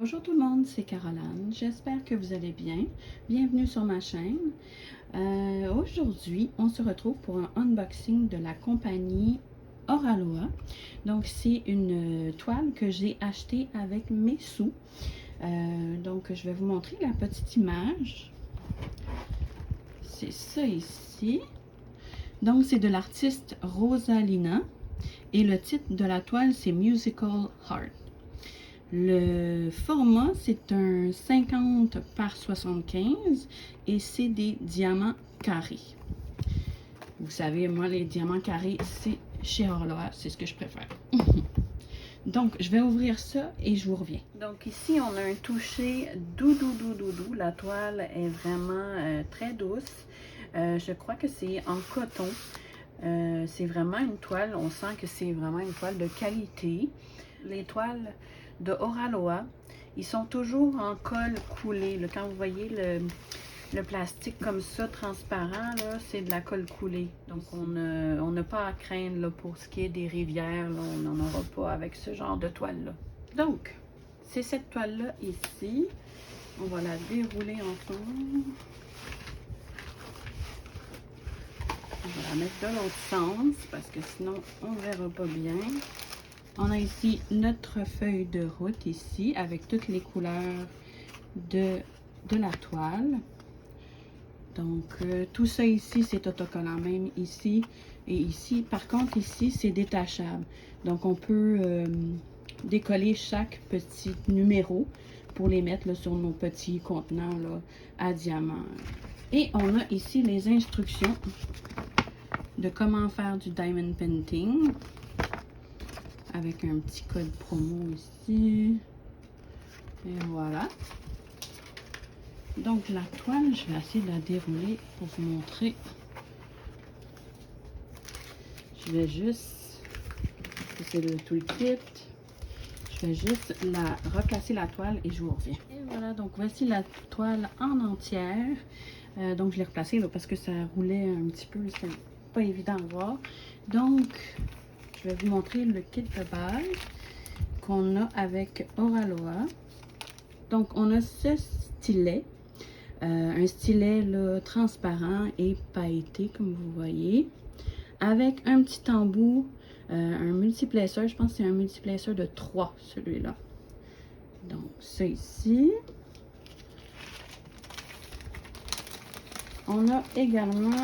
Bonjour tout le monde, c'est Caroline. J'espère que vous allez bien. Bienvenue sur ma chaîne. Aujourd'hui, on se retrouve pour un unboxing de la compagnie Oraloa. Donc, c'est une toile que j'ai achetée avec mes sous. Donc, je vais vous montrer la petite image. C'est ça ici. Donc, c'est de l'artiste Rosalina. Et le titre de la toile, c'est Musical Heart. Le format, c'est un 50 par 75 et c'est des diamants carrés. Vous savez, moi, les diamants carrés, c'est chez Oraloa, c'est ce que je préfère. Donc, je vais ouvrir ça et je vous reviens. Donc, ici, on a un toucher doudou. La toile est vraiment très douce. Je crois que c'est en coton. C'est vraiment une toile, on sent que c'est vraiment une toile de qualité. Les toiles de Oraloa, ils sont toujours en colle coulée. Là, quand vous voyez le plastique comme ça, transparent, c'est de la colle coulée. Donc, on n'a pas à craindre là, pour ce qui est des rivières. Là, on n'en aura pas avec ce genre de toile-là. Donc, c'est cette toile-là ici. On va la dérouler ensemble. On va la mettre de l'autre sens parce que sinon, on ne verra pas bien. On a ici notre feuille de route ici avec toutes les couleurs de la toile. Donc, tout ça ici, c'est autocollant, même ici et ici. Par contre, ici, c'est détachable. Donc, on peut décoller chaque petit numéro pour les mettre là, sur nos petits contenants là, à diamants. Et on a ici les instructions de comment faire du diamond painting. Avec un petit code promo ici. Et voilà. Donc la toile, je vais essayer de la dérouler pour vous montrer. Je vais juste, c'est le toolkit. Je vais juste la replacer la toile et je vous reviens. Et voilà, donc voici la toile en entière. Donc je l'ai replacée là, parce que ça roulait un petit peu, c'était pas évident à voir. Donc je vais vous montrer le kit de base qu'on a avec Oraloa. Donc, on a ce stylet. Un stylet là, transparent et pailleté, comme vous voyez. Avec un petit embout, un multiplaceur. Je pense que c'est un multiplaceur de 3, celui-là. Donc, ça ici. On a également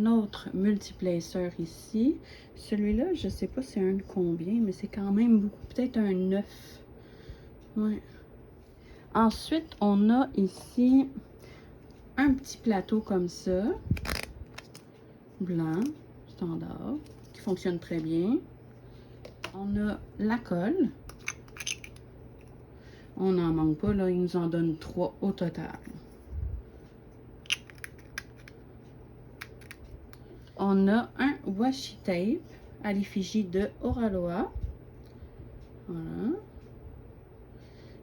autre multiplaceur ici. Celui-là, je sais pas c'est un de combien, mais c'est quand même beaucoup. Peut-être un 9. Ouais. Ensuite, on a ici un petit plateau comme ça. Blanc, standard, qui fonctionne très bien. On a la colle. On n'en manque pas, là. Il nous en donne 3 au total. On a un washi tape à l'effigie de Oraloa. Voilà.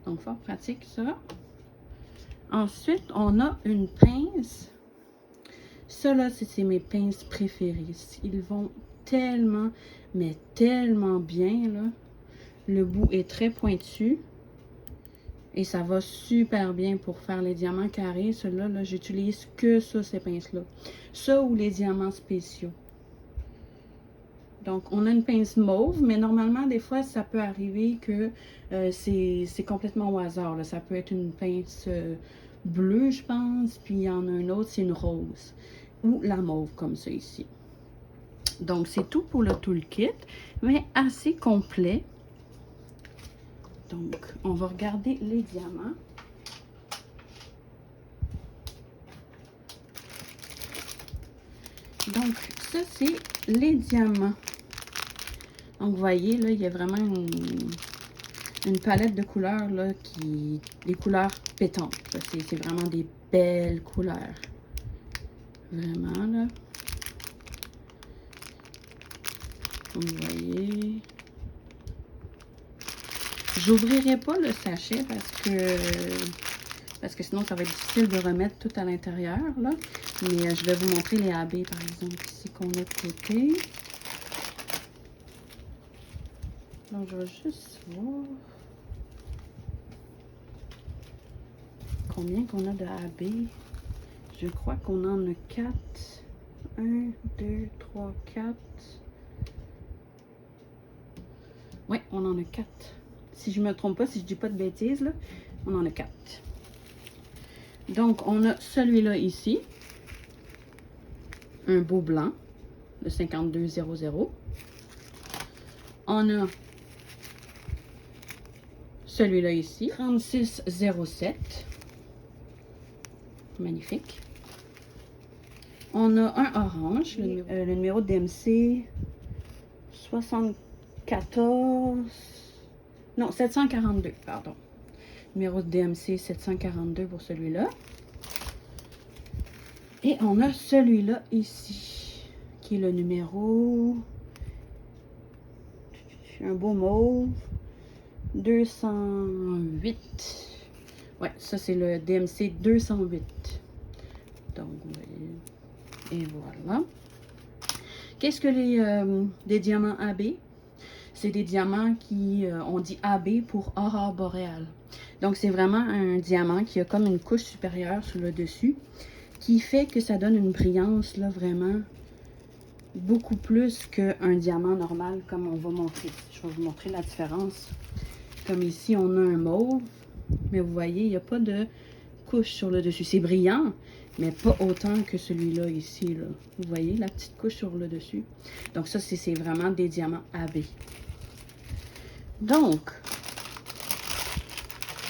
Donc, fort pratique ça. Ensuite, on a une pince. Ça, là, c'est mes pinces préférées. Ils vont tellement, mais tellement bien, là. Le bout est très pointu. Et ça va super bien pour faire les diamants carrés. Ceux-là, là, j'utilise que ça, ces pinces-là. Ça ou les diamants spéciaux. Donc, on a une pince mauve, mais normalement, des fois, ça peut arriver que c'est complètement au hasard. Là. Ça peut être une pince bleue, je pense, puis il y en a une autre, c'est une rose. Ou la mauve, comme ça ici. Donc, c'est tout pour le toolkit, mais assez complet. Donc, on va regarder les diamants. Donc, ça, c'est les diamants. Donc, vous voyez, là, il y a vraiment une palette de couleurs, là, des couleurs pétantes. C'est vraiment des belles couleurs. Vraiment, là. Comme vous voyez. J'ouvrirai pas le sachet parce que sinon, ça va être difficile de remettre tout à l'intérieur, là. Mais je vais vous montrer les AB, par exemple, ici qu'on a de côté. Donc, je vais juste voir combien qu'on a de AB. Je crois qu'on en a 4. 1, 2, 3, 4. Oui, on en a 4. Si je ne me trompe pas, si je dis pas de bêtises, là, on en a 4. Donc, on a celui-là ici. Un beau blanc, le 5200. On a celui-là ici, 3607. Magnifique. On a un orange, le numéro DMC 74... Non, 742, pardon. Numéro de DMC 742 pour celui-là. Et on a celui-là ici, qui est le numéro... Un beau mauve. 208. Ouais, ça c'est le DMC 208. Donc, vous voyez. Et voilà. Qu'est-ce que des diamants AB? C'est des diamants qui, on dit AB pour aurore boréale. Donc, c'est vraiment un diamant qui a comme une couche supérieure sur le dessus, qui fait que ça donne une brillance, là, vraiment, beaucoup plus qu'un diamant normal, comme on va montrer. Je vais vous montrer la différence. Comme ici, on a un mauve, mais vous voyez, il n'y a pas de couche sur le dessus. C'est brillant, mais pas autant que celui-là ici, là. Vous voyez la petite couche sur le dessus? Donc ça, c'est vraiment des diamants AB. Donc,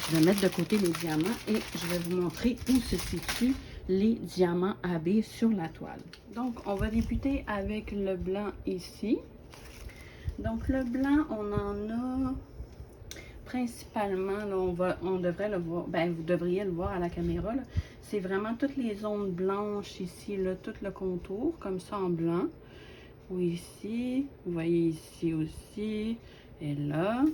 je vais mettre de côté les diamants et je vais vous montrer où se situent les diamants AB sur la toile. Donc, on va débuter avec le blanc ici. Donc, le blanc, on en a principalement, là, on devrait le voir, ben, vous devriez le voir à la caméra, c'est vraiment toutes les zones blanches ici, là, tout le contour, comme ça en blanc. Ou ici, vous voyez ici aussi, et là.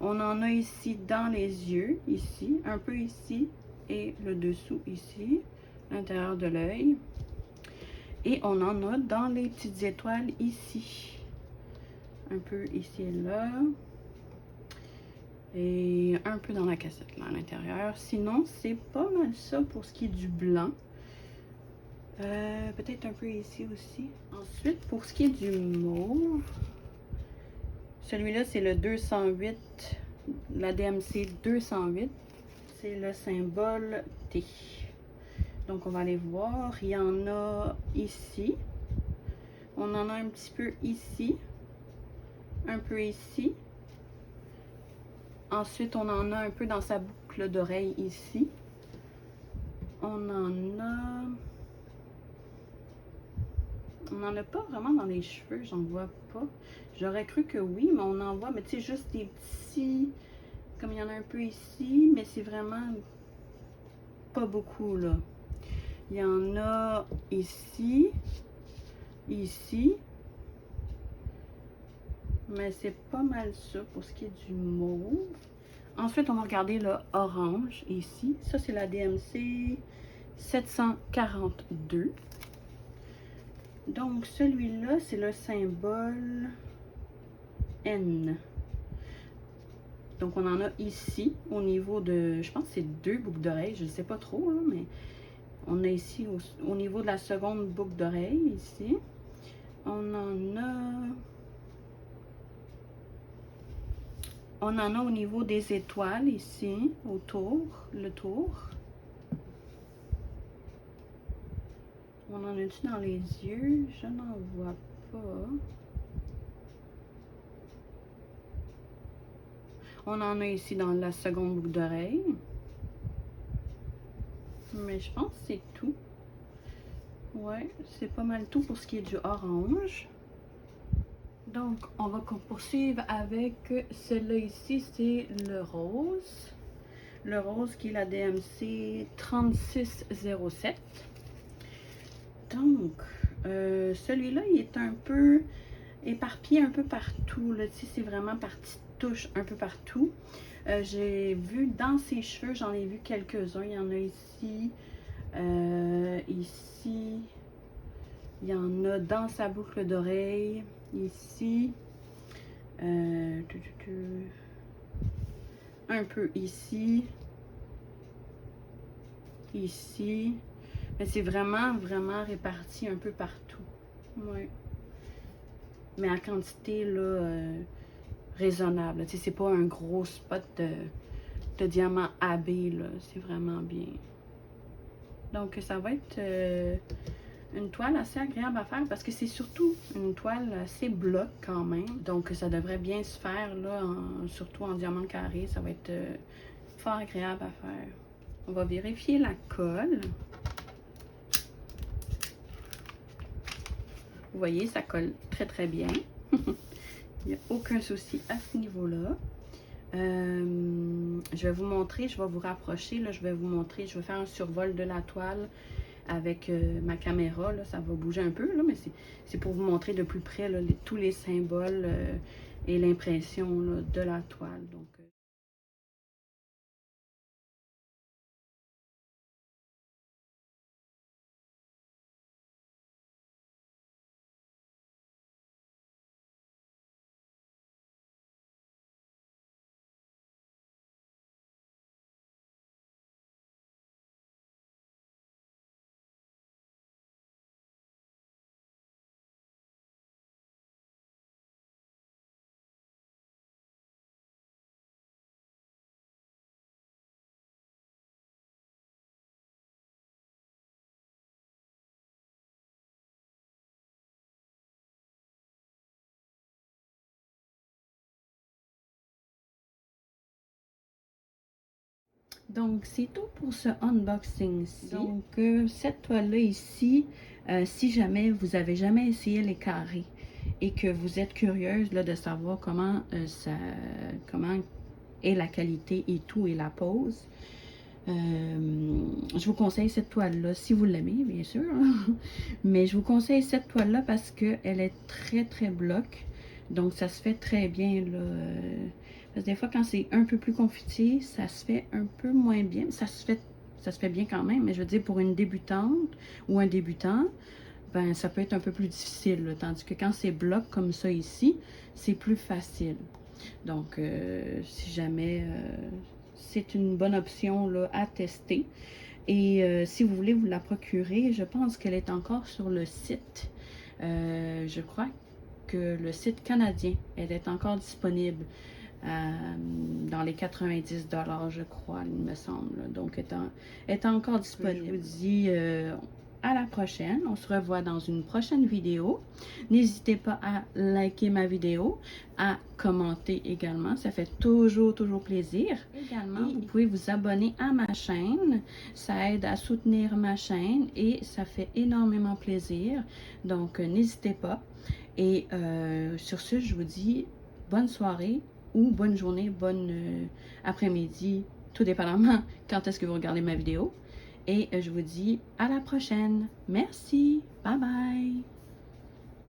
On en a ici dans les yeux, ici, un peu ici, et le dessous ici, l'intérieur de l'œil. Et on en a dans les petites étoiles ici. Un peu ici et là. Et un peu dans la cassette, là, à l'intérieur. Sinon, c'est pas mal ça pour ce qui est du blanc. Peut-être un peu ici aussi. Ensuite, pour ce qui est du mauve, celui-là, c'est le 208, la DMC 208. C'est le symbole T. Donc, on va aller voir. Il y en a ici. On en a un petit peu ici. Un peu ici. Ensuite, on en a un peu dans sa boucle d'oreille ici. On en a... On n'en a pas vraiment dans les cheveux, j'en vois pas. J'aurais cru que oui, mais on en voit, mais tu sais, juste des petits... Comme il y en a un peu ici, mais c'est vraiment pas beaucoup, là. Il y en a ici, ici. Mais c'est pas mal ça pour ce qui est du mauve. Ensuite, on va regarder le orange ici. Ça, c'est la DMC 742. Donc, celui-là, c'est le symbole N. Donc, on en a ici, au niveau de, je pense que c'est 2 boucles d'oreilles, je ne sais pas trop, là, mais on a ici, au niveau de la seconde boucle d'oreille, ici. On en a au niveau des étoiles, ici, autour, le tour. On en a-tu dans les yeux? Je n'en vois pas. On en a ici dans la seconde boucle d'oreille. Mais je pense que c'est tout. Ouais, c'est pas mal tout pour ce qui est du orange. Donc, on va poursuivre avec celui-là ici, c'est le rose. Le rose qui est la DMC 3607. Donc, celui-là, il est un peu éparpillé un peu partout. Là, tu sais, c'est vraiment par petites touches un peu partout. J'ai vu dans ses cheveux, j'en ai vu quelques-uns. Il y en a ici, Ici, il y en a dans sa boucle d'oreille. Ici. Un peu ici. Ici. Mais c'est vraiment, vraiment réparti un peu partout. Oui. Mais à quantité, là, raisonnable. Tu sais, c'est pas un gros spot de diamant AB, là. C'est vraiment bien. Donc, ça va être une toile assez agréable à faire parce que c'est surtout une toile assez bloc quand même. Donc, ça devrait bien se faire, là, surtout en diamant carré. Ça va être fort agréable à faire. On va vérifier la colle. Vous voyez, ça colle très, très bien. Il n'y a aucun souci à ce niveau-là. Je vais vous montrer, je vais vous rapprocher, là, je vais vous montrer, je vais faire un survol de la toile avec ma caméra, là, ça va bouger un peu, là, mais c'est pour vous montrer de plus près là, tous les symboles et l'impression de la toile. Donc, c'est tout pour ce unboxing-ci. Donc, cette toile-là ici, si jamais vous avez jamais essayé les carrés et que vous êtes curieuse là, de savoir comment, comment est la qualité et tout et la pose, je vous conseille cette toile-là, si vous l'aimez, bien sûr. Mais je vous conseille cette toile-là parce qu'elle est très, très bloc. Donc, ça se fait très bien, là. Parce que des fois, quand c'est un peu plus confité, ça se fait un peu moins bien. Ça se fait bien quand même, mais je veux dire, pour une débutante ou un débutant, ben, ça peut être un peu plus difficile. Là. Tandis que quand c'est bloc comme ça ici, c'est plus facile. Donc, si jamais... c'est une bonne option là, à tester. Et si vous voulez vous la procurer, je pense qu'elle est encore sur le site. Je crois que le site canadien, elle est encore disponible dans les 90 $, je crois, il me semble. Donc, elle est encore disponible. Je vous dis à la prochaine. On se revoit dans une prochaine vidéo. N'hésitez pas à liker ma vidéo, à commenter également. Ça fait toujours plaisir. Également, vous pouvez vous abonner à ma chaîne. Ça aide à soutenir ma chaîne et ça fait énormément plaisir. Donc, n'hésitez pas. Et sur ce, je vous dis bonne soirée ou bonne journée, bonne après-midi, tout dépendamment quand est-ce que vous regardez ma vidéo. Et je vous dis à la prochaine. Merci. Bye bye.